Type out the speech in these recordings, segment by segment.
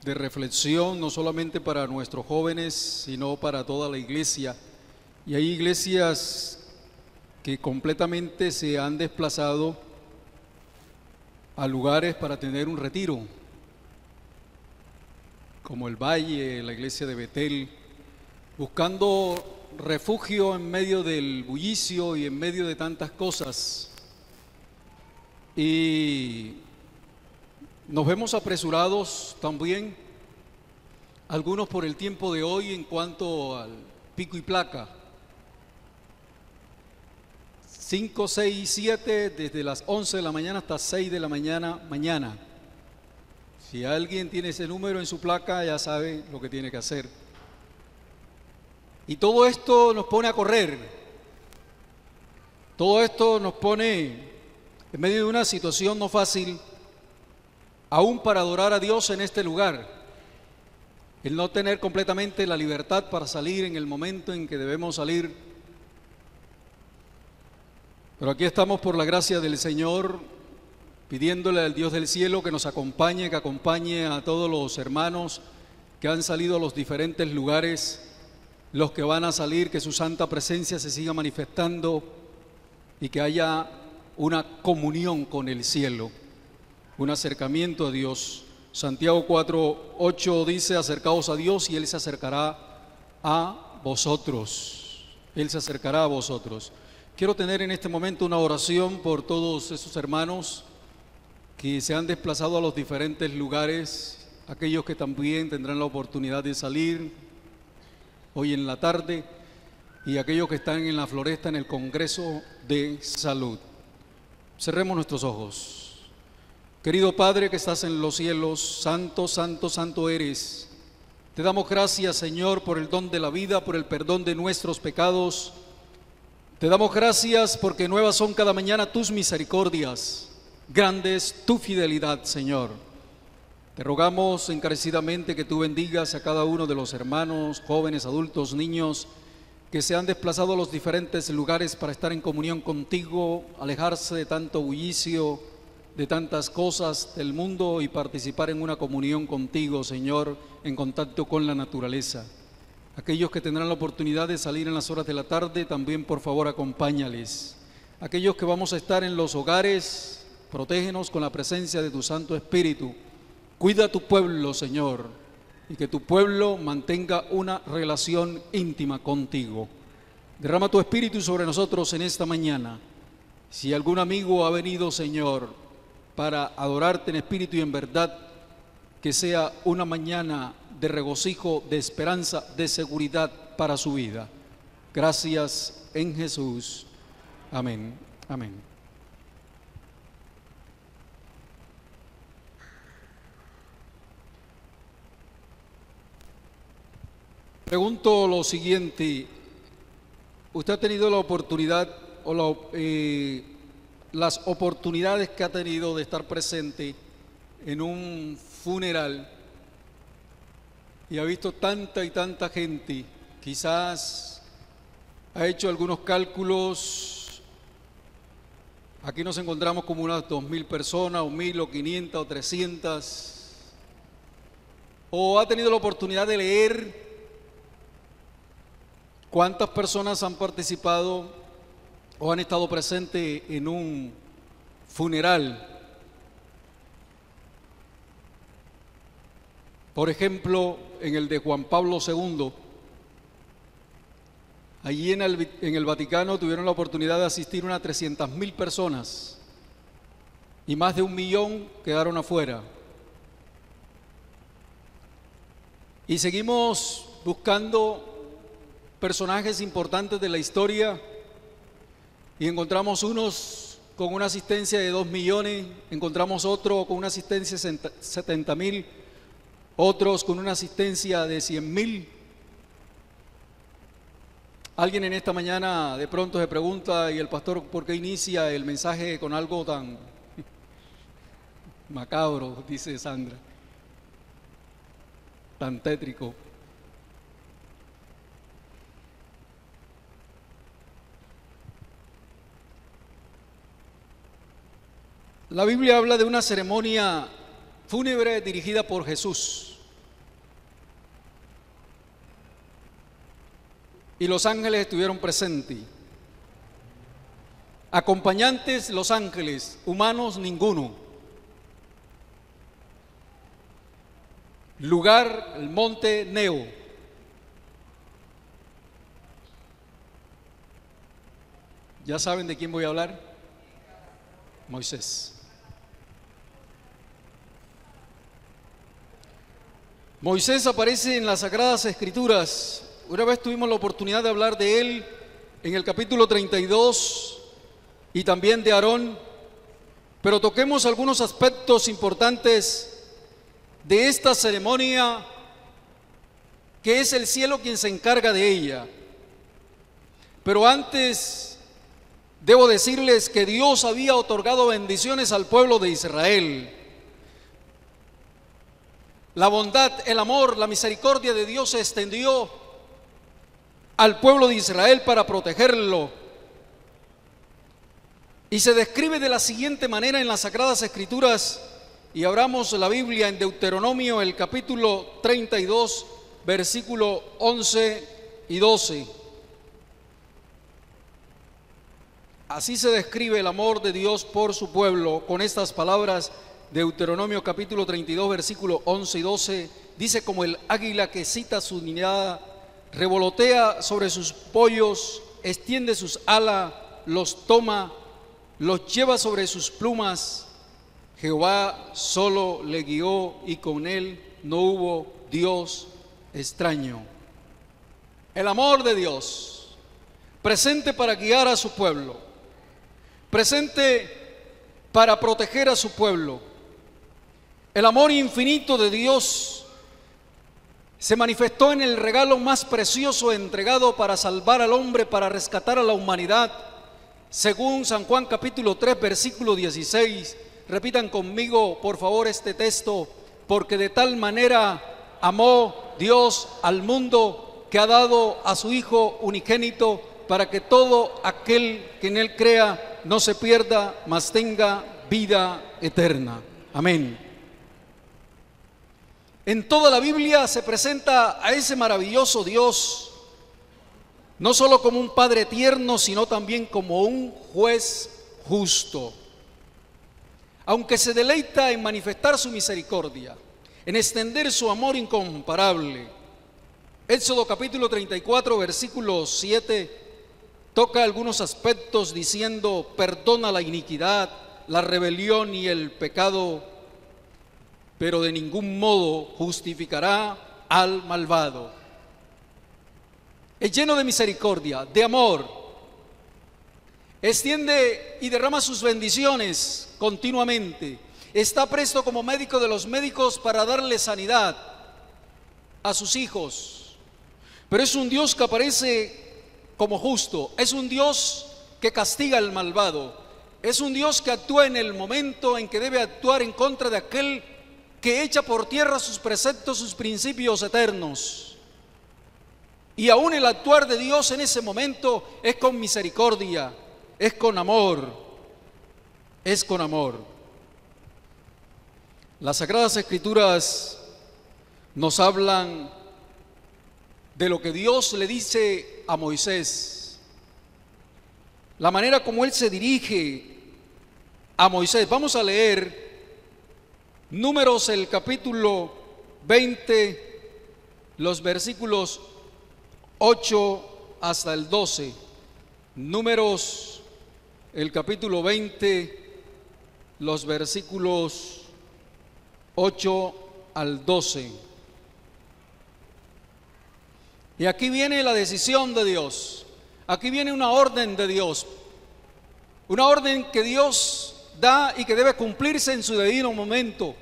de reflexión, no solamente para nuestros jóvenes, sino para toda la iglesia. Y hay iglesias que completamente se han desplazado a lugares para tener un retiro, como el Valle, la iglesia de Betel, buscando refugio en medio del bullicio y en medio de tantas cosas. Y nos vemos apresurados también, algunos por el tiempo de hoy en cuanto al pico y placa. 5, 6 y 7, desde las 11 de la mañana hasta 6 de la mañana. Si alguien tiene ese número en su placa, ya sabe lo que tiene que hacer. Y todo esto nos pone a correr. Todo esto nos pone en medio de una situación no fácil, aún para adorar a Dios en este lugar. El no tener completamente la libertad para salir en el momento en que debemos salir. Pero aquí estamos por la gracia del Señor, pidiéndole al Dios del cielo que nos acompañe, que acompañe a todos los hermanos que han salido a los diferentes lugares, los que van a salir, que su santa presencia se siga manifestando y que haya una comunión con el cielo, un acercamiento a Dios. Santiago 4:8 dice: acercaos a Dios y Él se acercará a vosotros. Él se acercará a vosotros. Quiero tener en este momento una oración por todos esos hermanos que se han desplazado a los diferentes lugares, aquellos que también tendrán la oportunidad de salir hoy en la tarde y aquellos que están en la Floresta en el Congreso de Salud. Cerremos nuestros ojos. Querido Padre que estás en los cielos, santo, santo, santo eres. Te damos gracias, Señor, por el don de la vida, por el perdón de nuestros pecados. Te damos gracias porque nuevas son cada mañana tus misericordias, grande es tu fidelidad, Señor. Te rogamos encarecidamente que tú bendigas a cada uno de los hermanos, jóvenes, adultos, niños que se han desplazado a los diferentes lugares para estar en comunión contigo, alejarse de tanto bullicio, de tantas cosas del mundo y participar en una comunión contigo, Señor, en contacto con la naturaleza. Aquellos que tendrán la oportunidad de salir en las horas de la tarde, también por favor acompáñales. Aquellos que vamos a estar en los hogares, protégenos con la presencia de tu Santo Espíritu. Cuida a tu pueblo, Señor, y que tu pueblo mantenga una relación íntima contigo. Derrama tu Espíritu sobre nosotros en esta mañana. Si algún amigo ha venido, Señor, para adorarte en espíritu y en verdad, que sea una mañana de regocijo, de esperanza, de seguridad para su vida. Gracias en Jesús. Amén. Amén. Pregunto lo siguiente: ¿usted ha tenido la oportunidad o las oportunidades que ha tenido de estar presente en un funeral y ha visto tanta y tanta gente? Quizás ha hecho algunos cálculos. Aquí nos encontramos como unas 2.000 personas, o 1.000, o 500, o 300. O ha tenido la oportunidad de leer cuántas personas han participado o han estado presentes en un funeral. Por ejemplo, en el de Juan Pablo II, allí en el Vaticano tuvieron la oportunidad de asistir unas 300.000 personas y más de 1 millón quedaron afuera. Y seguimos buscando personajes importantes de la historia y encontramos unos con una asistencia de 2 millones, encontramos otro con una asistencia de 70.000, otros con una asistencia de 100.000. Alguien en esta mañana de pronto se pregunta: ¿y el pastor por qué inicia el mensaje con algo tan macabro? Dice Sandra, tan tétrico. La Biblia habla de una ceremonia fúnebre dirigida por Jesús. y los ángeles estuvieron presentes. Acompañantes, los ángeles, humanos, ninguno. Lugar, el monte Neo. ¿Ya saben de quién voy a hablar? Moisés. Moisés aparece en las Sagradas Escrituras. Una vez tuvimos la oportunidad de hablar de él en el capítulo 32 y también de Aarón, pero toquemos algunos aspectos importantes de esta ceremonia que es el cielo quien se encarga de ella. Pero antes debo decirles que Dios había otorgado bendiciones al pueblo de Israel. La bondad, el amor, la misericordia de Dios se extendió al pueblo de Israel para protegerlo. Y se describe de la siguiente manera en las Sagradas Escrituras, y abramos la Biblia en Deuteronomio, el capítulo 32, versículo 11 y 12. Así se describe el amor de Dios por su pueblo con estas palabras. Deuteronomio capítulo 32, versículo 11 y 12, dice: como el águila que cita su nidada, revolotea sobre sus pollos, extiende sus alas, los toma, los lleva sobre sus plumas. Jehová solo le guió y con él no hubo Dios extraño. El amor de Dios, presente para guiar a su pueblo, presente para proteger a su pueblo. El amor infinito de Dios se manifestó en el regalo más precioso entregado para salvar al hombre, para rescatar a la humanidad, según San Juan capítulo 3, versículo 16. Repitan conmigo, por favor, este texto: porque de tal manera amó Dios al mundo que ha dado a su Hijo unigénito, para que todo aquel que en él crea no se pierda, mas tenga vida eterna. Amén. En toda la Biblia se presenta a ese maravilloso Dios no solo como un Padre tierno, sino también como un juez justo. Aunque se deleita en manifestar su misericordia, en extender su amor incomparable. Éxodo capítulo 34, versículo 7, toca algunos aspectos diciendo: perdona la iniquidad, la rebelión y el pecado, pero de ningún modo justificará al malvado. Es lleno de misericordia, de amor, extiende y derrama sus bendiciones continuamente. Está presto como médico de los médicos para darle sanidad a sus hijos. Pero es un Dios que aparece como justo, es un Dios que castiga al malvado, es un Dios que actúa en el momento en que debe actuar en contra de aquel que echa por tierra sus preceptos, sus principios eternos. Y aún el actuar de Dios en ese momento es con misericordia, es con amor, es con amor. Las Sagradas Escrituras nos hablan de lo que Dios le dice a Moisés, la manera como Él se dirige a Moisés. Vamos a leer Números, el capítulo 20, los versículos 8 hasta el 12. Números, el capítulo 20, los versículos 8 al 12. Y aquí viene la decisión de Dios. Aquí viene una orden de Dios. Una orden que Dios da y que debe cumplirse en su debido momento.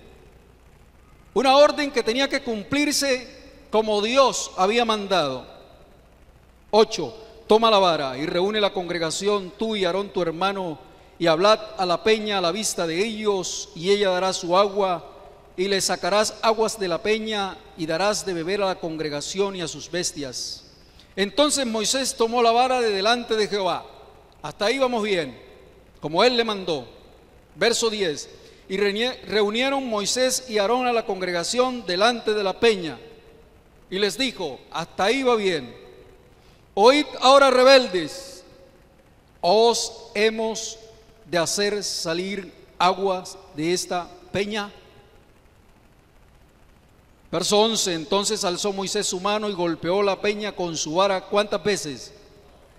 Una orden que tenía que cumplirse como Dios había mandado. 8. Toma la vara y reúne la congregación, tú y Aarón tu hermano, y hablad a la peña a la vista de ellos, y ella dará su agua, y le sacarás aguas de la peña, y darás de beber a la congregación y a sus bestias. Entonces Moisés tomó la vara de delante de Jehová. Hasta ahí vamos bien, como él le mandó. Verso 10. Y reunieron Moisés y Aarón a la congregación delante de la peña, y les dijo: hasta ahí va bien. Oíd ahora, rebeldes, ¿os hemos de hacer salir aguas de esta peña? Verso 11, entonces alzó Moisés su mano y golpeó la peña con su vara. ¿Cuántas veces?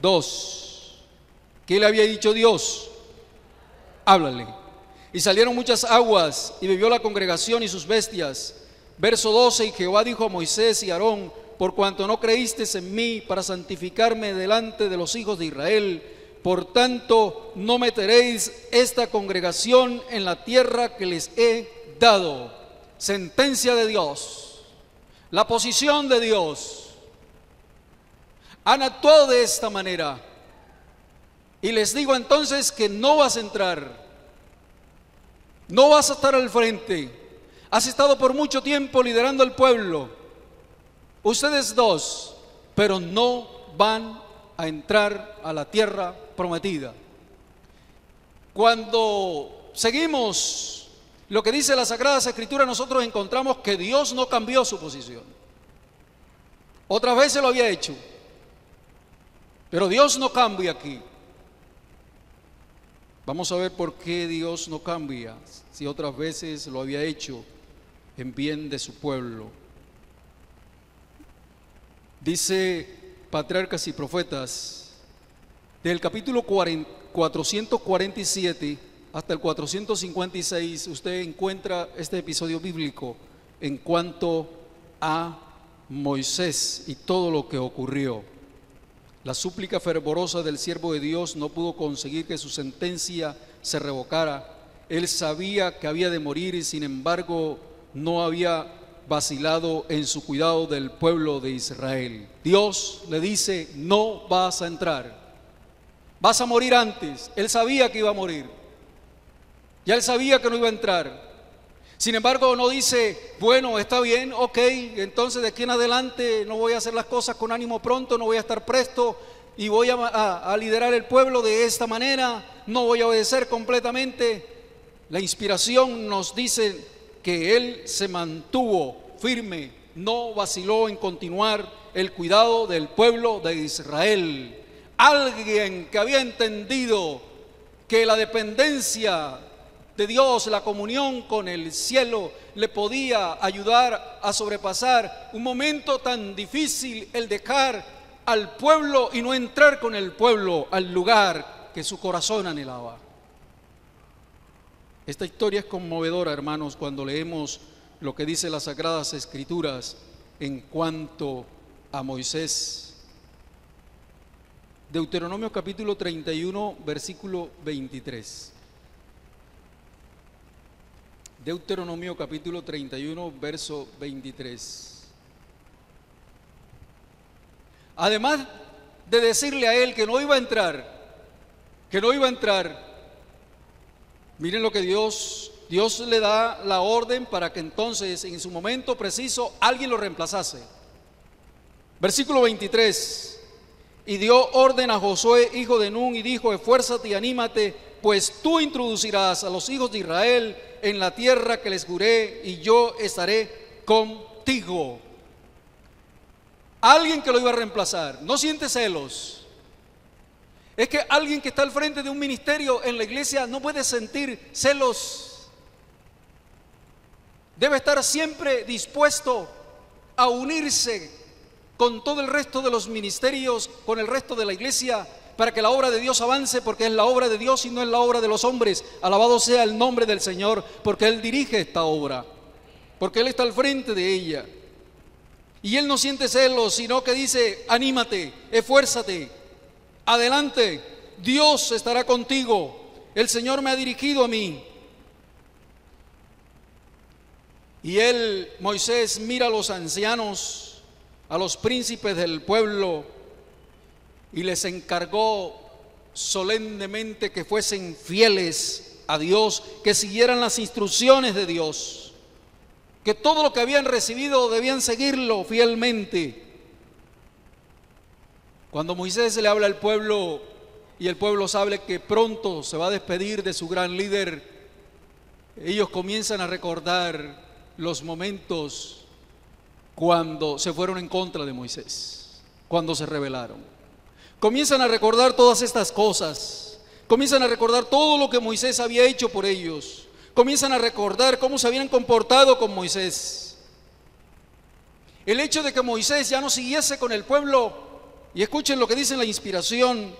2. ¿Qué le había dicho Dios? Háblale. Y salieron muchas aguas, y bebió la congregación y sus bestias. Verso 12, y Jehová dijo a Moisés y a Aarón: por cuanto no creísteis en mí para santificarme delante de los hijos de Israel, por tanto no meteréis esta congregación en la tierra que les he dado. Sentencia de Dios, la posición de Dios. Han actuado de esta manera, y les digo entonces que no vas a entrar, no vas a estar al frente. Has estado por mucho tiempo liderando al pueblo, ustedes dos, pero no van a entrar a la tierra prometida. Cuando seguimos lo que dice la Sagrada Escritura, nosotros encontramos que Dios no cambió su posición. Otras veces lo había hecho, pero Dios no cambia aquí. Vamos a ver por qué Dios no cambia, si otras veces lo había hecho en bien de su pueblo. Dice Patriarcas y Profetas, del capítulo 447 hasta el 456, usted encuentra este episodio bíblico en cuanto a Moisés y todo lo que ocurrió. La súplica fervorosa del siervo de Dios no pudo conseguir que su sentencia se revocara. Él sabía que había de morir y sin embargo no había vacilado en su cuidado del pueblo de Israel. Dios le dice: no vas a entrar, vas a morir antes. Él sabía que iba a morir, ya él sabía que no iba a entrar. Sin embargo no dice: bueno, está bien, ok, entonces de aquí en adelante no voy a hacer las cosas con ánimo pronto, no voy a estar presto y voy a liderar el pueblo de esta manera, no voy a obedecer completamente. La inspiración nos dice que él se mantuvo firme, no vaciló en continuar el cuidado del pueblo de Israel. Alguien que había entendido que la dependencia de Dios, la comunión con el cielo, le podía ayudar a sobrepasar un momento tan difícil, el dejar al pueblo y no entrar con el pueblo al lugar que su corazón anhelaba. Esta historia es conmovedora, hermanos, cuando leemos lo que dice las Sagradas Escrituras en cuanto a Moisés. Deuteronomio capítulo 31, versículo 23. Deuteronomio capítulo 31, verso 23. Además de decirle a él que no iba a entrar, miren lo que Dios le da la orden para que entonces en su momento preciso alguien lo reemplazase. Versículo 23. Y dio orden a Josué, hijo de Nun, y dijo: esfuérzate y anímate, pues tú introducirás a los hijos de Israel en la tierra que les juré, y yo estaré contigo. Alguien que lo iba a reemplazar. No siente celos. Es que alguien que está al frente de un ministerio en la iglesia no puede sentir celos. Debe estar siempre dispuesto a unirse con todo el resto de los ministerios, con el resto de la iglesia, para que la obra de Dios avance, porque es la obra de Dios y no es la obra de los hombres. Alabado sea el nombre del Señor, porque Él dirige esta obra, porque Él está al frente de ella. Y Él no siente celos, sino que dice: anímate, esfuérzate, adelante, Dios estará contigo, el Señor me ha dirigido a mí. Y él, Moisés, mira a los ancianos, a los príncipes del pueblo, y les encargó solemnemente que fuesen fieles a Dios, que siguieran las instrucciones de Dios, que todo lo que habían recibido debían seguirlo fielmente. Cuando Moisés le habla al pueblo y el pueblo sabe que pronto se va a despedir de su gran líder, ellos comienzan a recordar los momentos cuando se fueron en contra de Moisés, cuando se rebelaron. Comienzan a recordar todas estas cosas. Comienzan a recordar todo lo que Moisés había hecho por ellos. Comienzan a recordar cómo se habían comportado con Moisés. El hecho de que Moisés ya no siguiese con el pueblo, y escuchen lo que dice la inspiración,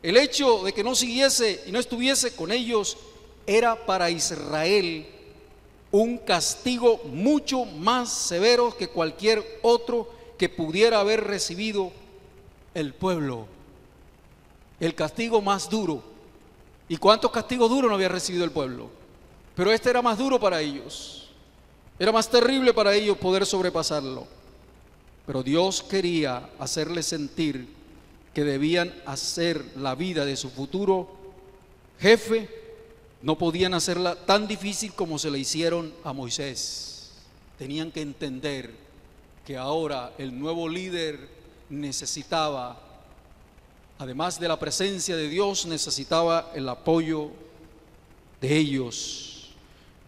el hecho de que no siguiese y no estuviese con ellos era para Israel un castigo mucho más severo que cualquier otro que pudiera haber recibido el pueblo. El castigo más duro. ¿Y cuántos castigos duros no había recibido el pueblo? Pero este era más duro para ellos. Era más terrible para ellos poder sobrepasarlo. Pero Dios quería hacerles sentir que debían hacer la vida de su futuro jefe, no podían hacerla tan difícil como se la hicieron a Moisés. Tenían que entender que ahora el nuevo líder necesitaba, además de la presencia de Dios, necesitaba el apoyo de ellos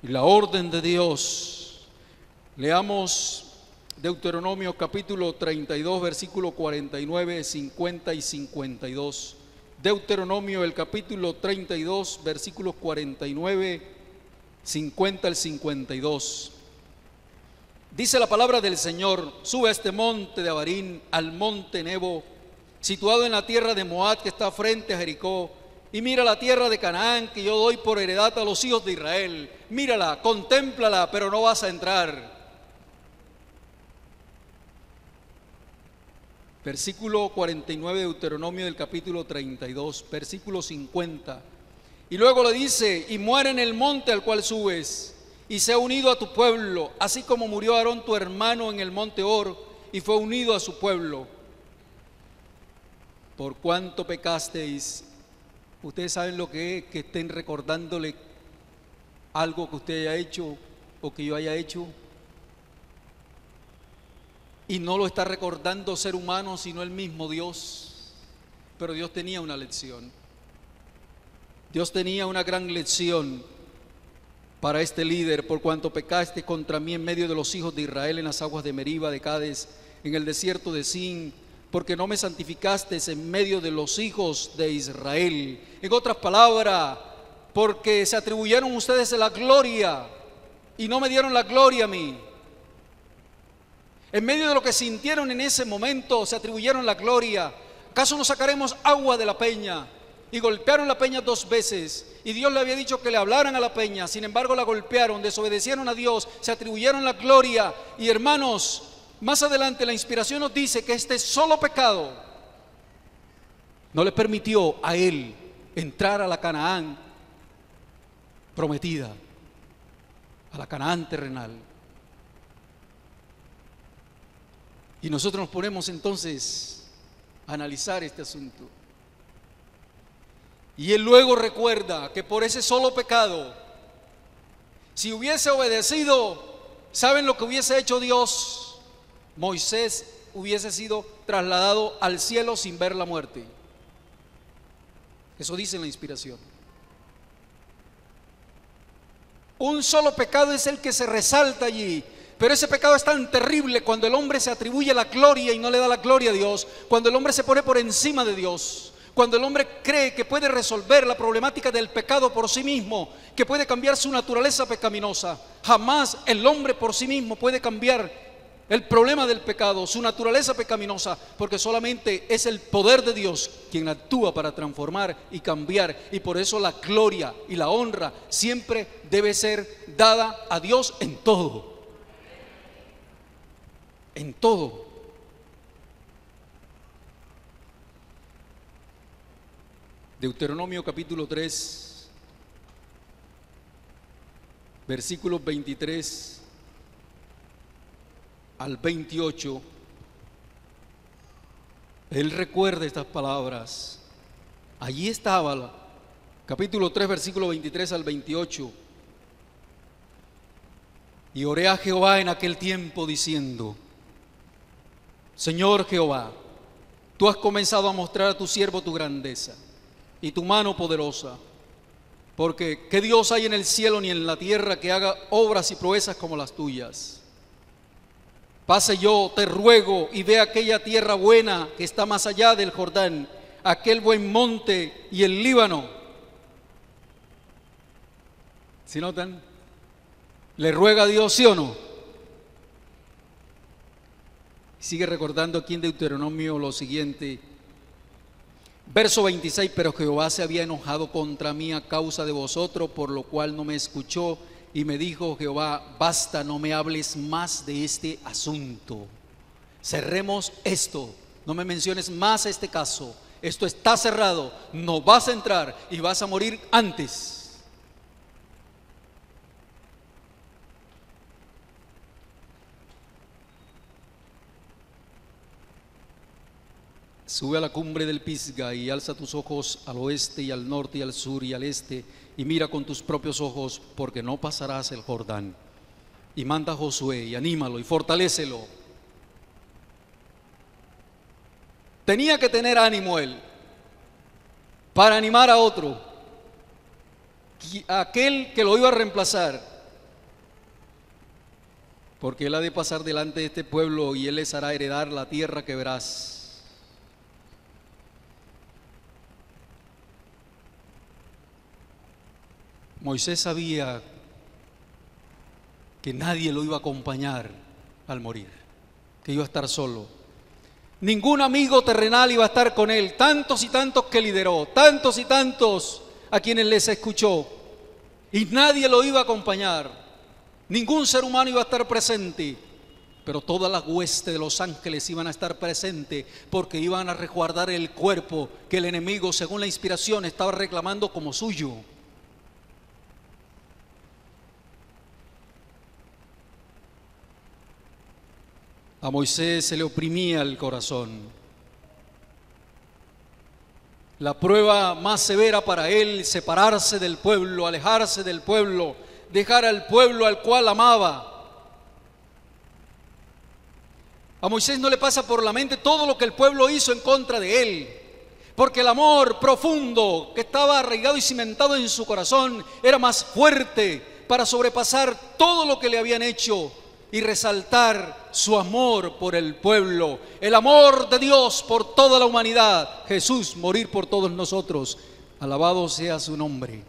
y la orden de Dios. Leamos Deuteronomio capítulo 32, versículo 49, 50 y 52. Deuteronomio, el capítulo 32, versículos 49, 50 al 52. Dice la palabra del Señor: sube a este monte de Abarín, al monte Nebo, situado en la tierra de Moab, que está frente a Jericó, y mira la tierra de Canaán, que yo doy por heredad a los hijos de Israel. Mírala, contémplala, pero no vas a entrar. Versículo 49 de Deuteronomio del capítulo 32, versículo 50. Y luego le dice: y muere en el monte al cual subes, y sea unido a tu pueblo, así como murió Aarón tu hermano en el monte Hor, y fue unido a su pueblo. Por cuanto pecasteis. Ustedes saben lo que es que estén recordándole algo que usted haya hecho o que yo haya hecho, y no lo está recordando ser humano, sino el mismo Dios. Pero Dios tenía una lección. Dios tenía una gran lección para este líder. Por cuanto pecaste contra mí en medio de los hijos de Israel, en las aguas de Meriba, de Cades, en el desierto de Sin, porque no me santificaste en medio de los hijos de Israel. En otras palabras, porque se atribuyeron ustedes la gloria y no me dieron la gloria a mí. En medio de lo que sintieron en ese momento, se atribuyeron la gloria. ¿Acaso no sacaremos agua de la peña? Y golpearon la peña 2 veces. Y Dios le había dicho que le hablaran a la peña. Sin embargo, la golpearon, desobedecieron a Dios, se atribuyeron la gloria. Y hermanos, más adelante la inspiración nos dice que este solo pecado no le permitió a él entrar a la Canaán prometida, a la Canaán terrenal. Y nosotros nos ponemos entonces a analizar este asunto. Y él luego recuerda que por ese solo pecado, si hubiese obedecido, ¿saben lo que hubiese hecho Dios? Moisés hubiese sido trasladado al cielo sin ver la muerte. Eso dice en la inspiración. Un solo pecado es el que se resalta allí. Pero ese pecado es tan terrible cuando el hombre se atribuye la gloria y no le da la gloria a Dios, cuando el hombre se pone por encima de Dios, cuando el hombre cree que puede resolver la problemática del pecado por sí mismo, que puede cambiar su naturaleza pecaminosa. Jamás el hombre por sí mismo puede cambiar el problema del pecado, su naturaleza pecaminosa, porque solamente es el poder de Dios quien actúa para transformar y cambiar. Y por eso la gloria y la honra siempre debe ser dada a Dios en todo. En todo. Deuteronomio capítulo 3, versículos 23 al 28. Él recuerda estas palabras. Allí estaba, capítulo 3, versículo 23 al 28. Y oré a Jehová en aquel tiempo diciendo: Señor Jehová, tú has comenzado a mostrar a tu siervo tu grandeza y tu mano poderosa, porque ¿qué Dios hay en el cielo ni en la tierra que haga obras y proezas como las tuyas? Pase yo, te ruego, y ve aquella tierra buena que está más allá del Jordán, aquel buen monte y el Líbano. ¿Sí notan? ¿Le ruega a Dios, sí o no? Sigue recordando aquí en Deuteronomio lo siguiente. Verso 26, pero Jehová se había enojado contra mí a causa de vosotros, por lo cual no me escuchó, y me dijo Jehová, basta, no me hables más de este asunto. Cerremos esto, no me menciones más este caso. Esto está cerrado, no vas a entrar y vas a morir antes. Sube a la cumbre del Pisga y alza tus ojos al oeste y al norte y al sur y al este y mira con tus propios ojos, porque no pasarás el Jordán. Y manda a Josué y anímalo y fortalécelo. Tenía que tener ánimo él para animar a otro, a aquel que lo iba a reemplazar, porque él ha de pasar delante de este pueblo y él les hará heredar la tierra que verás. Moisés sabía que nadie lo iba a acompañar al morir, que iba a estar solo. Ningún amigo terrenal iba a estar con él, tantos y tantos que lideró, tantos y tantos a quienes les escuchó, y nadie lo iba a acompañar. Ningún ser humano iba a estar presente, pero toda la hueste de los ángeles iban a estar presentes, porque iban a resguardar el cuerpo que el enemigo, según la inspiración, estaba reclamando como suyo. A Moisés se le oprimía el corazón. La prueba más severa para él, separarse del pueblo, alejarse del pueblo, dejar al pueblo al cual amaba. A Moisés no le pasa por la mente todo lo que el pueblo hizo en contra de él, porque el amor profundo que estaba arraigado y cimentado en su corazón era más fuerte para sobrepasar todo lo que le habían hecho y resaltar su amor por el pueblo, el amor de Dios por toda la humanidad. Jesús morir por todos nosotros, alabado sea su nombre.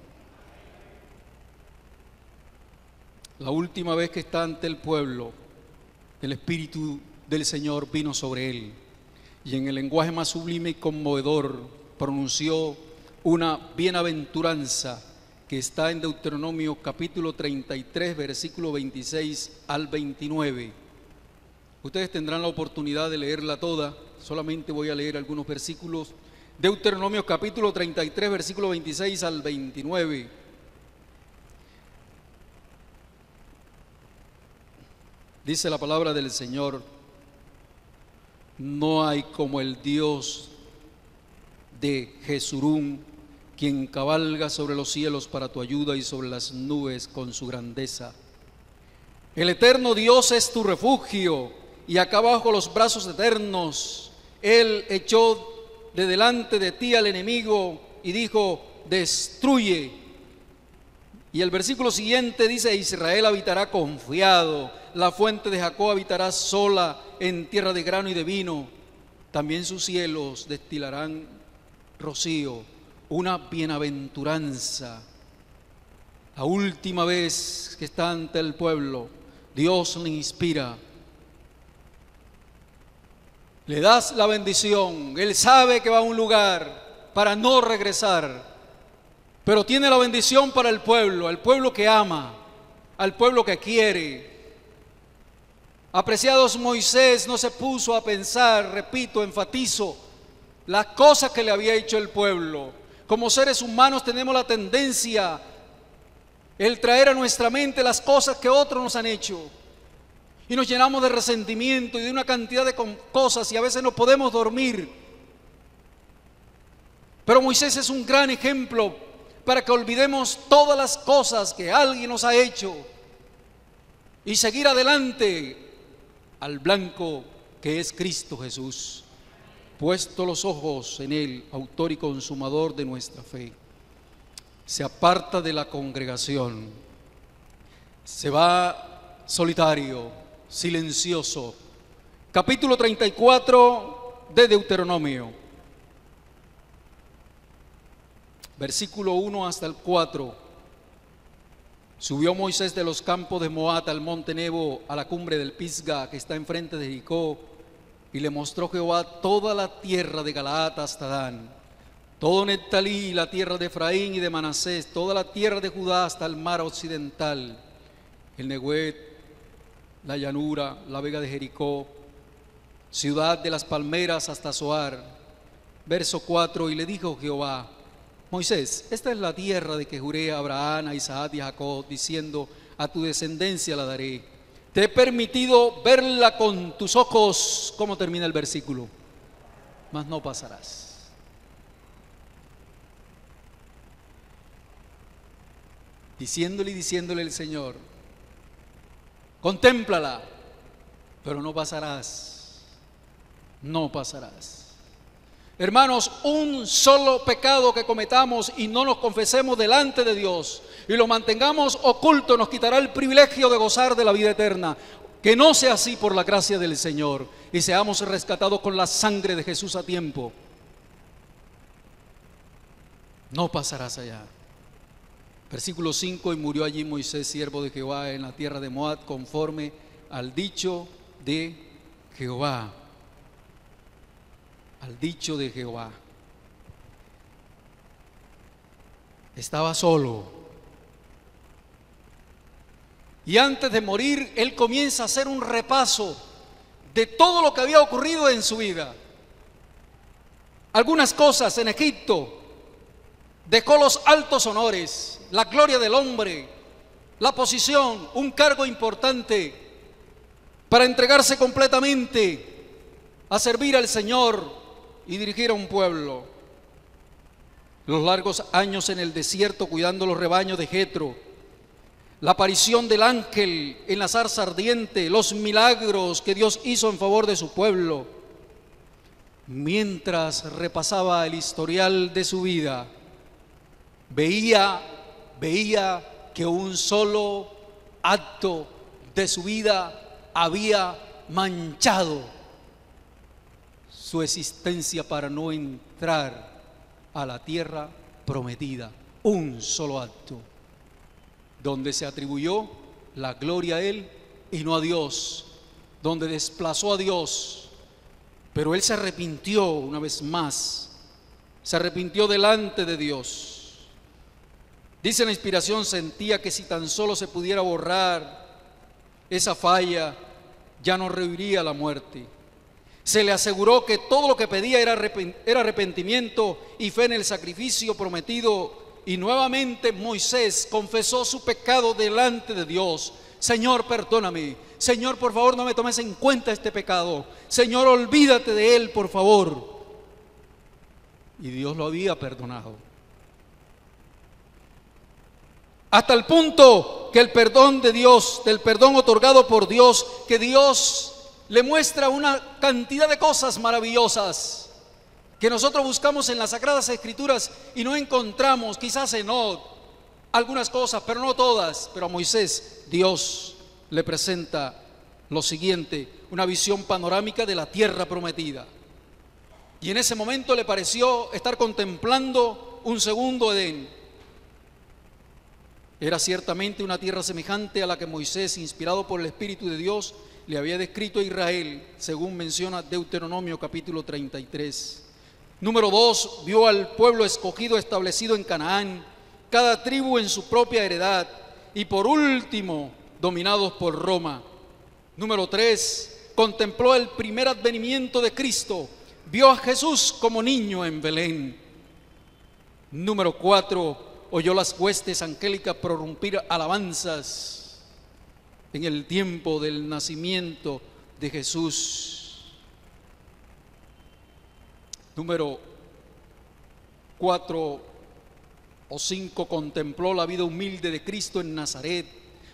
La última vez que está ante el pueblo, el Espíritu del Señor vino sobre él y en el lenguaje más sublime y conmovedor pronunció una bienaventuranza que está en Deuteronomio capítulo 33, versículo 26 al 29. Ustedes tendrán la oportunidad de leerla toda, solamente voy a leer algunos versículos. Deuteronomio capítulo 33, versículo 26 al 29. Dice la palabra del Señor: no hay como el Dios de Jesurún, quien cabalga sobre los cielos para tu ayuda y sobre las nubes con su grandeza. El eterno Dios es tu refugio, y acá abajo los brazos eternos. Él echó de delante de ti al enemigo y dijo: destruye. Y el versículo siguiente dice: Israel habitará confiado, la fuente de Jacob habitará sola en tierra de grano y de vino. También sus cielos destilarán rocío. Una bienaventuranza. La última vez que está ante el pueblo, Dios le inspira. Le das la bendición. Él sabe que va a un lugar para no regresar, pero tiene la bendición para el pueblo que ama, al pueblo que quiere. Apreciados, Moisés no se puso a pensar, repito, enfatizo, las cosas que le había hecho el pueblo. Como seres humanos tenemos la tendencia el traer a nuestra mente las cosas que otros nos han hecho y nos llenamos de resentimiento y de una cantidad de cosas y a veces no podemos dormir. Pero Moisés es un gran ejemplo para que olvidemos todas las cosas que alguien nos ha hecho y seguir adelante al blanco que es Cristo Jesús. Puesto los ojos en Él, autor y consumador de nuestra fe, se aparta de la congregación, se va solitario, silencioso. Capítulo 34 de Deuteronomio. versículo 1 hasta el 4. Subió Moisés de los campos de Moab al monte Nebo, a la cumbre del Pisga, que está enfrente de Jericó, y le mostró Jehová toda la tierra de Galaad hasta Dan, todo Neftalí, la tierra de Efraín y de Manasés, toda la tierra de Judá hasta el mar occidental, el Neguet, la llanura, la vega de Jericó, ciudad de las palmeras hasta Zoar. Verso 4, y le dijo Jehová: Moisés, esta es la tierra de que juré a Abraham, a Isaac y a Jacob, diciendo: a tu descendencia la daré. Te he permitido verla con tus ojos. ¿Cómo termina el versículo? Mas no pasarás. Diciéndole el Señor: contémplala, pero no pasarás. No pasarás. Hermanos, un solo pecado que cometamos y no nos confesemos delante de Dios y lo mantengamos oculto nos quitará el privilegio de gozar de la vida eterna. Que no sea así por la gracia del Señor y seamos rescatados con la sangre de Jesús a tiempo. No pasarás allá. Versículo 5, y murió allí Moisés, siervo de Jehová, en la tierra de Moab, conforme al dicho de Jehová. Al dicho de Jehová. Estaba solo. Y antes de morir, él comienza a hacer un repaso de todo lo que había ocurrido en su vida. Algunas cosas en Egipto. Dejó los altos honores, la gloria del hombre, la posición, un cargo importante, para entregarse completamente a servir al Señor y dirigir a un pueblo. Los largos años en el desierto cuidando los rebaños de Jetro, la aparición del ángel en la zarza ardiente, los milagros que Dios hizo en favor de su pueblo. Mientras repasaba el historial de su vida, veía que un solo acto de su vida había manchado su existencia para no entrar a la tierra prometida. Un solo acto donde se atribuyó la gloria a él y no a Dios, donde desplazó a Dios, pero él se arrepintió una vez más, se arrepintió delante de Dios. Dice la inspiración, sentía que si tan solo se pudiera borrar esa falla, ya no rehuiría la muerte. Se le aseguró que todo lo que pedía era arrepentimiento y fe en el sacrificio prometido. Y nuevamente Moisés confesó su pecado delante de Dios. Señor, perdóname. Señor, por favor, no me tomes en cuenta este pecado. Señor, olvídate de él, por favor. Y Dios lo había perdonado. Hasta el punto que el perdón de Dios, del perdón otorgado por Dios, que Dios le muestra una cantidad de cosas maravillosas que nosotros buscamos en las Sagradas Escrituras y no encontramos, quizás en algunas cosas, pero no todas. Pero a Moisés Dios le presenta lo siguiente, una visión panorámica de la tierra prometida. Y en ese momento le pareció estar contemplando un segundo Edén. Era ciertamente una tierra semejante a la que Moisés, inspirado por el Espíritu de Dios, le había descrito a Israel, según menciona Deuteronomio capítulo 33. Número 2, vio al pueblo escogido establecido en Canaán, cada tribu en su propia heredad, y por último, dominados por Roma. Número 3, contempló el primer advenimiento de Cristo, vio a Jesús como niño en Belén. Número 4, oyó las huestes angélicas prorrumpir alabanzas en el tiempo del nacimiento de Jesús. Número 4 o 5, contempló la vida humilde de Cristo en Nazaret,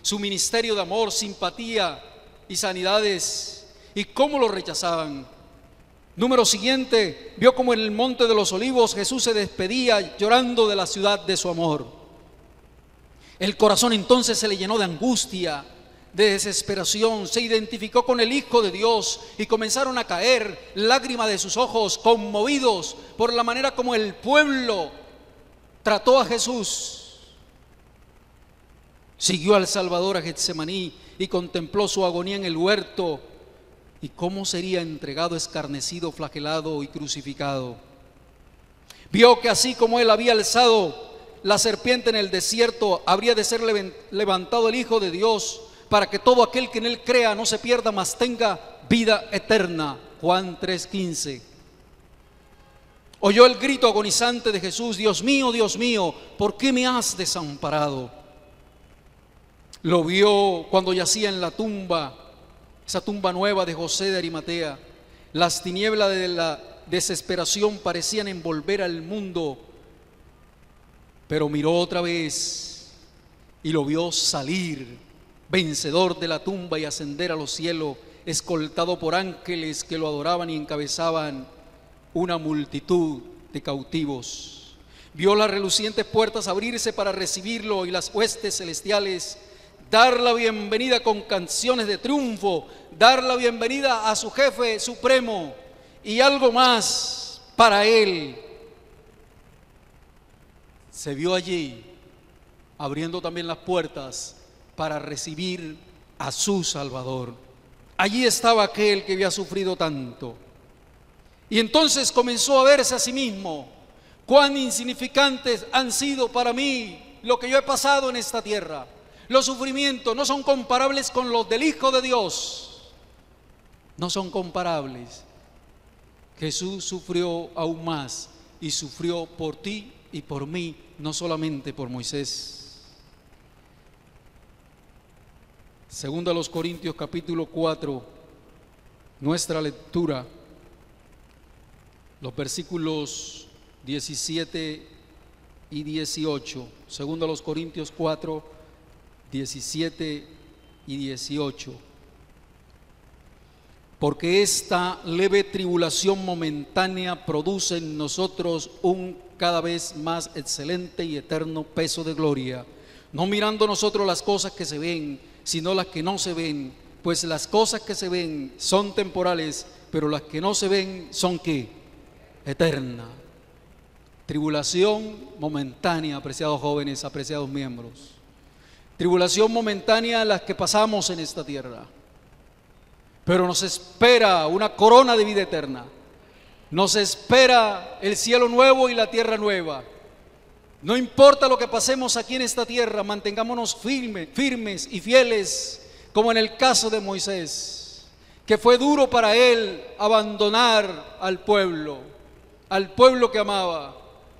su ministerio de amor, simpatía y sanidades, y cómo lo rechazaban. Número siguiente, vio como en el monte de los olivos Jesús se despedía llorando de la ciudad de su amor. El corazón entonces se le llenó de angustia, de desesperación, se identificó con el Hijo de Dios y comenzaron a caer lágrimas de sus ojos, conmovidos por la manera como el pueblo trató a Jesús, siguió al Salvador a Getsemaní y contempló su agonía en el huerto y cómo sería entregado, escarnecido, flagelado y crucificado. Vio que así como él había alzado la serpiente en el desierto, habría de ser levantado el Hijo de Dios, para que todo aquel que en él crea no se pierda, mas tenga vida eterna. Juan 3:15. Oyó el grito agonizante de Jesús: Dios mío, ¿por qué me has desamparado? Lo vio cuando yacía en la tumba, esa tumba nueva de José de Arimatea. Las tinieblas de la desesperación parecían envolver al mundo, pero miró otra vez y lo vio salir, vencedor de la tumba, y ascender a los cielos, escoltado por ángeles que lo adoraban y encabezaban una multitud de cautivos. Vio las relucientes puertas abrirse para recibirlo y las huestes celestiales dar la bienvenida con canciones de triunfo, dar la bienvenida a su jefe supremo y algo más para él. Se vio allí abriendo también las puertas para recibir a su Salvador. Allí estaba aquel que había sufrido tanto. Y entonces comenzó a verse a sí mismo: cuán insignificantes han sido para mí lo que yo he pasado en esta tierra. Los sufrimientos no son comparables con los del Hijo de Dios. No son comparables. Jesús sufrió aún más, y sufrió por ti y por mí, no solamente por Moisés. Segunda a los Corintios capítulo 4, nuestra lectura, los versículos 17 y 18. Segunda a los Corintios 4, 17 y 18. Porque esta leve tribulación momentánea produce en nosotros un cada vez más excelente y eterno peso de gloria, no mirando nosotros las cosas que se ven, sino las que no se ven, pues las cosas que se ven son temporales, pero las que no se ven son ¿qué? Eternas. Tribulación momentánea, apreciados jóvenes, apreciados miembros. Tribulación momentánea las que pasamos en esta tierra, pero nos espera una corona de vida eterna. Nos espera el cielo nuevo y la tierra nueva. No importa lo que pasemos aquí en esta tierra, mantengámonos firmes y fieles, como en el caso de Moisés, que fue duro para él abandonar al pueblo que amaba,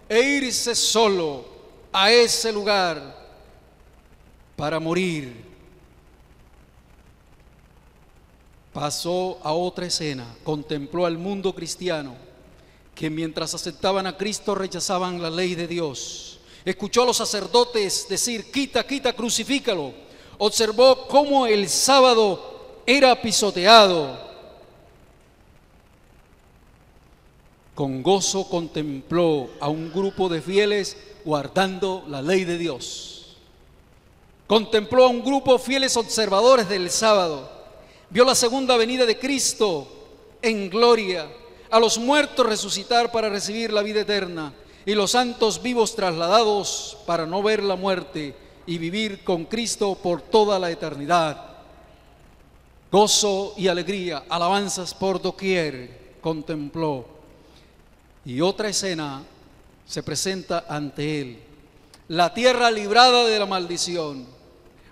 e irse solo a ese lugar para morir. Pasó a otra escena, contempló al mundo cristiano, que mientras aceptaban a Cristo rechazaban la ley de Dios. Escuchó a los sacerdotes decir: quita, quita, crucifícalo. Observó cómo el sábado era pisoteado. Con gozo contempló a un grupo de fieles guardando la ley de Dios. Contempló a un grupo de fieles observadores del sábado. Vio la segunda venida de Cristo en gloria, a los muertos resucitar para recibir la vida eterna, y los santos vivos trasladados para no ver la muerte y vivir con Cristo por toda la eternidad. Gozo y alegría, alabanzas por doquier contempló. Y otra escena se presenta ante él: la tierra librada de la maldición,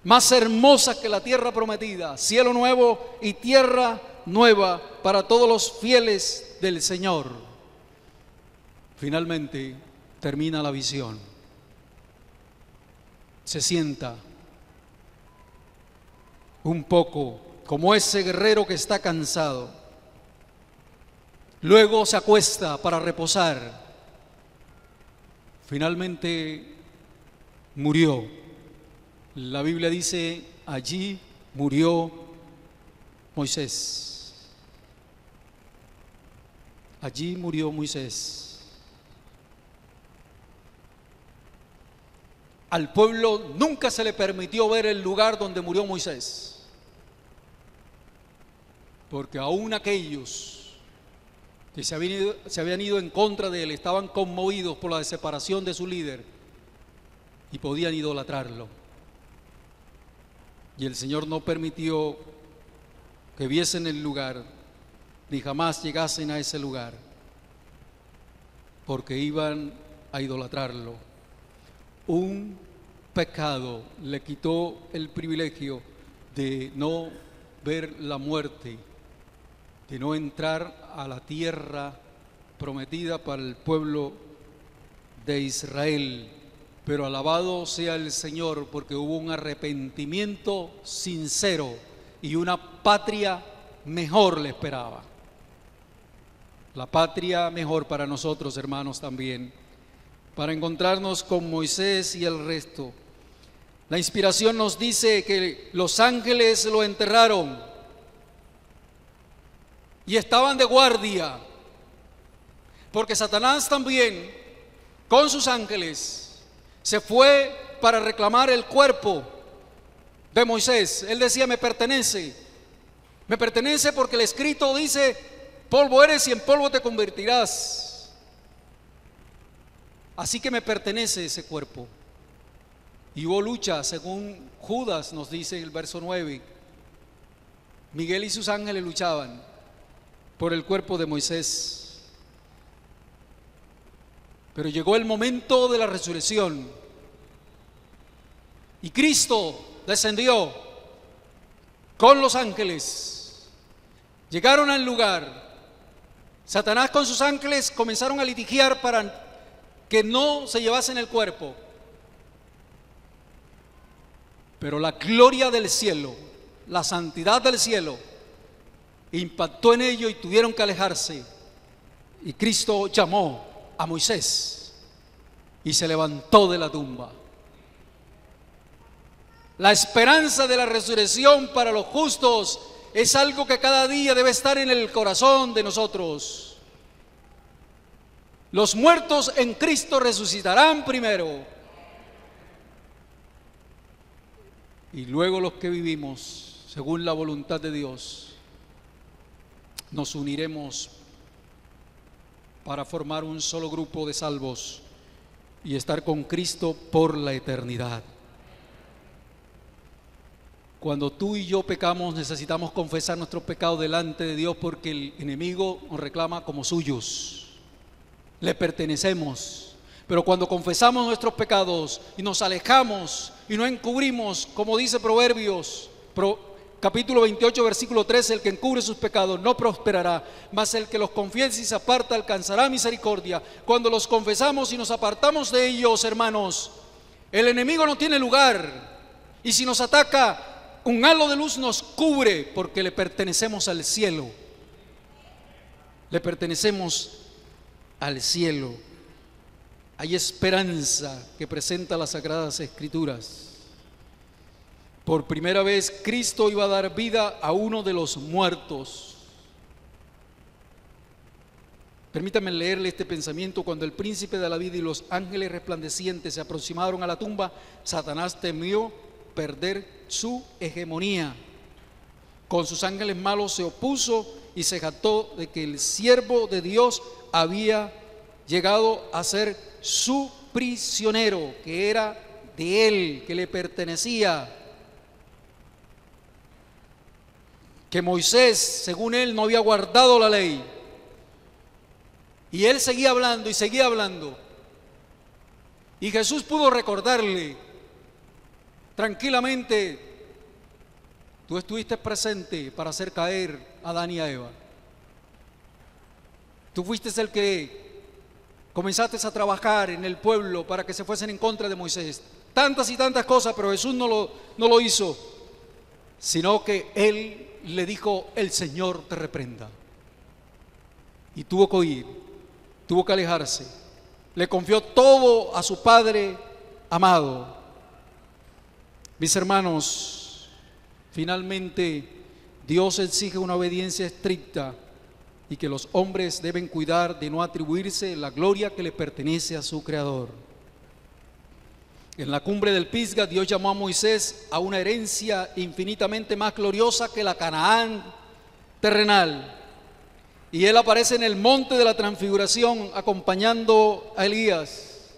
más hermosa que la tierra prometida, cielo nuevo y tierra nueva para todos los fieles del Señor. Finalmente termina la visión. Se sienta un poco como ese guerrero que está cansado. Luego se acuesta para reposar. Finalmente murió. La Biblia dice: allí murió Moisés. Allí murió Moisés. Al pueblo nunca se le permitió ver el lugar donde murió Moisés, porque aún aquellos que se habían ido en contra de él estaban conmovidos por la separación de su líder y podían idolatrarlo. Y el Señor no permitió que viesen el lugar, ni jamás llegasen a ese lugar, porque iban a idolatrarlo. Un pecado le quitó el privilegio de no ver la muerte, de no entrar a la tierra prometida para el pueblo de Israel. Pero alabado sea el Señor, porque hubo un arrepentimiento sincero y una patria mejor le esperaba. La patria mejor para nosotros, hermanos, también, para encontrarnos con Moisés y el resto. La inspiración nos dice que los ángeles lo enterraron y estaban de guardia, porque Satanás también, con sus ángeles, se fue para reclamar el cuerpo de Moisés. Él decía: me pertenece porque el escrito dice: polvo eres y en polvo te convertirás. Así que me pertenece ese cuerpo. Y hubo lucha, según Judas nos dice en el verso 9. Miguel y sus ángeles luchaban por el cuerpo de Moisés. Pero llegó el momento de la resurrección y Cristo descendió con los ángeles. Llegaron al lugar. Satanás con sus ángeles comenzaron a litigiar para que no se llevasen el cuerpo. Pero la gloria del cielo, la santidad del cielo, impactó en ellos y tuvieron que alejarse. Y Cristo llamó a Moisés y se levantó de la tumba. La esperanza de la resurrección para los justos es algo que cada día debe estar en el corazón de nosotros. Los muertos en Cristo resucitarán primero, y luego los que vivimos según la voluntad de Dios nos uniremos para formar un solo grupo de salvos y estar con Cristo por la eternidad. Cuando tú y yo pecamos, necesitamos confesar nuestros pecados delante de Dios, porque el enemigo nos reclama como suyos. Le pertenecemos. Pero cuando confesamos nuestros pecados y nos alejamos y no encubrimos, como dice Proverbios, capítulo 28, versículo 13, el que encubre sus pecados no prosperará, mas el que los confiesa y se aparta alcanzará misericordia. Cuando los confesamos y nos apartamos de ellos, hermanos, el enemigo no tiene lugar, y si nos ataca, un halo de luz nos cubre, porque le pertenecemos al cielo. Le pertenecemos al cielo. Hay esperanza que presenta las Sagradas Escrituras. Por primera vez Cristo iba a dar vida a uno de los muertos. Permítame leerle este pensamiento. Cuando el príncipe de la vida y los ángeles resplandecientes se aproximaron a la tumba, Satanás temió perder su hegemonía. Con sus ángeles malos se opuso y se jactó de que el siervo de Dios había llegado a ser su prisionero, que era de él, que le pertenecía. Que Moisés, según él, no había guardado la ley. Y él seguía hablando y seguía hablando. Y Jesús pudo recordarle tranquilamente: tú estuviste presente para hacer caer a Adán y a Eva. Tú fuiste el que comenzaste a trabajar en el pueblo para que se fuesen en contra de Moisés. Tantas y tantas cosas, pero Jesús no lo hizo, sino que él le dijo: el Señor te reprenda. Y tuvo que huir, tuvo que alejarse. Le confió todo a su Padre amado. Mis hermanos, finalmente Dios exige una obediencia estricta, y que los hombres deben cuidar de no atribuirse la gloria que le pertenece a su Creador. En la cumbre del Pisga, Dios llamó a Moisés a una herencia infinitamente más gloriosa que la Canaán terrenal. Y él aparece en el monte de la transfiguración acompañando a Elías.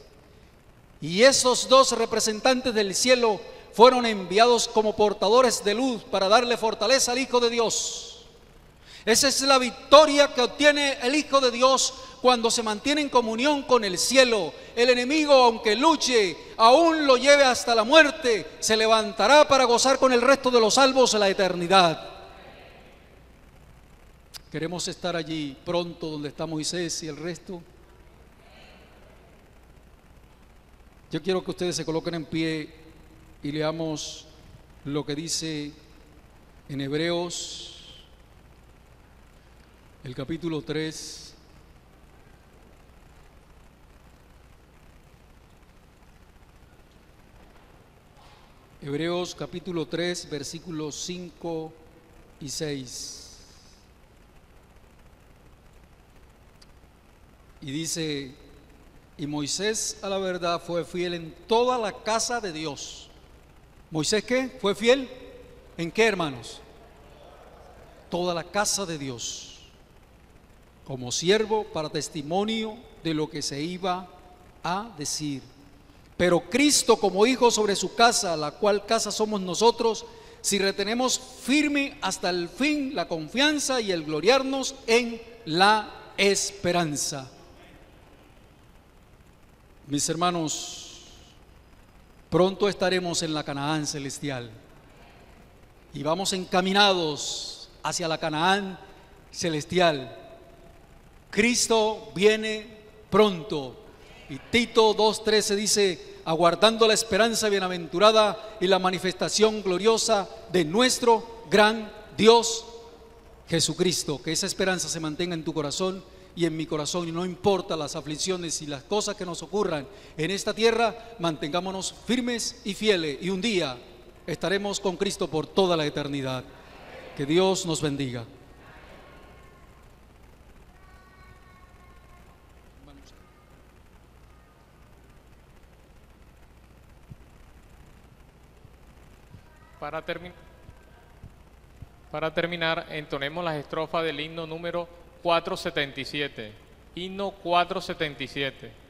Y esos dos representantes del cielo fueron enviados como portadores de luz para darle fortaleza al Hijo de Dios. Esa es la victoria que obtiene el Hijo de Dios cuando se mantiene en comunión con el cielo. El enemigo, aunque luche, aún lo lleve hasta la muerte, se levantará para gozar con el resto de los salvos en la eternidad. Queremos estar allí pronto donde está Moisés y el resto. Yo quiero que ustedes se coloquen en pie y leamos lo que dice en Hebreos, el capítulo 3. Hebreos capítulo 3, versículos 5 y 6. Y dice: y Moisés a la verdad fue fiel en toda la casa de Dios. ¿Moisés qué? ¿Fue fiel? ¿En qué, hermanos? Toda la casa de Dios, como siervo para testimonio de lo que se iba a decir. Pero Cristo como hijo sobre su casa, la cual casa somos nosotros, si retenemos firme hasta el fin la confianza y el gloriarnos en la esperanza. Mis hermanos, pronto estaremos en la Canaán celestial y vamos encaminados hacia la Canaán celestial. Cristo viene pronto. Y Tito 2:13 dice: aguardando la esperanza bienaventurada y la manifestación gloriosa de nuestro gran Dios Jesucristo. Que esa esperanza se mantenga en tu corazón y en mi corazón, y no importa las aflicciones y las cosas que nos ocurran en esta tierra, mantengámonos firmes y fieles, y un día estaremos con Cristo por toda la eternidad. Que Dios nos bendiga. Para terminar, entonemos las estrofas del himno número 477. Himno 477.